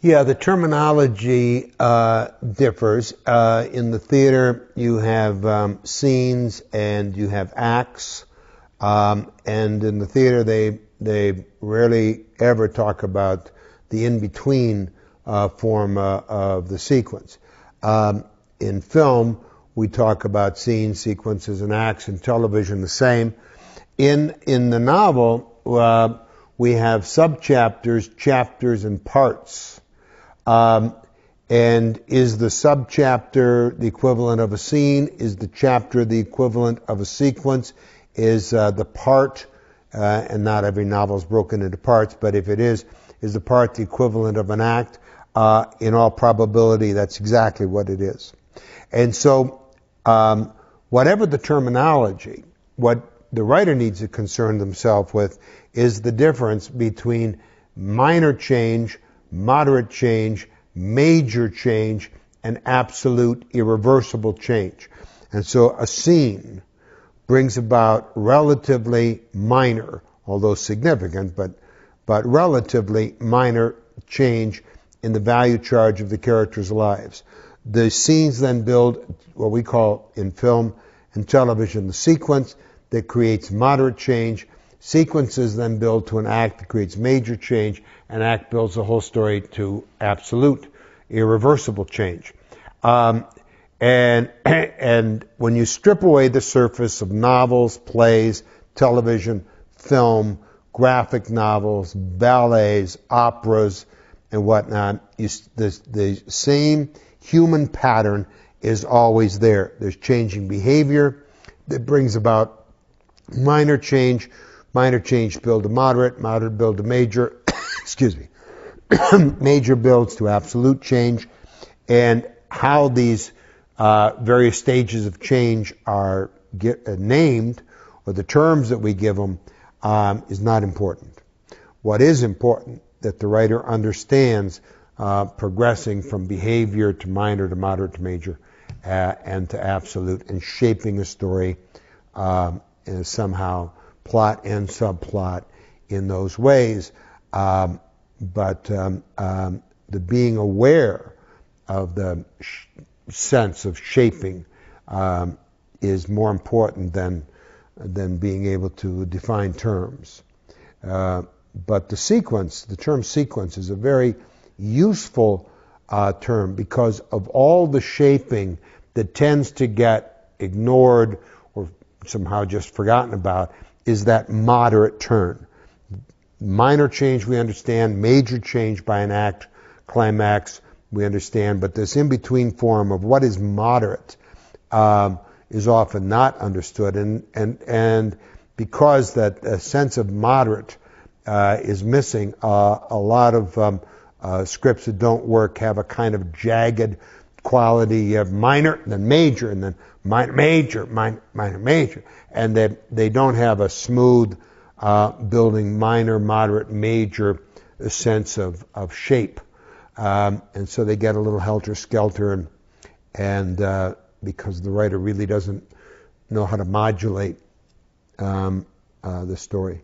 Yeah, the terminology differs. In the theater, you have scenes and you have acts, and in the theater, they rarely ever talk about the in-between form of the sequence. In film, we talk about scenes, sequences, and acts. In television, the same. In the novel, we have subchapters, chapters, and parts. And is the subchapter the equivalent of a scene? Is the chapter the equivalent of a sequence? Is the part, and not every novel is broken into parts, but if it is the part the equivalent of an act? In all probability, that's exactly what it is. And so, whatever the terminology, what the writer needs to concern themselves with is the difference between minor change, moderate change, major change, and absolute irreversible change. And so a scene brings about relatively minor, although significant, but relatively minor change in the value charge of the characters' lives. The scenes then build what we call in film and television the sequence that creates moderate change. Sequences then build to an act that creates major change. An act builds the whole story to absolute, irreversible change. And when you strip away the surface of novels, plays, television, film, graphic novels, ballets, operas, and whatnot, the same human pattern is always there. There's changing behavior that brings about minor change build to moderate build to major, excuse me, major builds to absolute change, and how these various stages of change are named, or the terms that we give them, is not important. What is important, that the writer understands progressing from behavior to minor to moderate to major and to absolute, and shaping a story and somehow plot and subplot in those ways. But the being aware of the sense of shaping is more important than being able to define terms. But the term sequence is a very useful term because of all the shaping that tends to get ignored or somehow just forgotten about, is that moderate turn. Minor change we understand, major change by an act, climax we understand, but this in-between form of what is moderate is often not understood, and because that sense of moderate is missing, a lot of scripts that don't work have a kind of jagged quality. You have minor, then major, and then minor, major, and they don't have a smooth building minor, moderate, major sense of shape, and so they get a little helter-skelter, and because the writer really doesn't know how to modulate the story.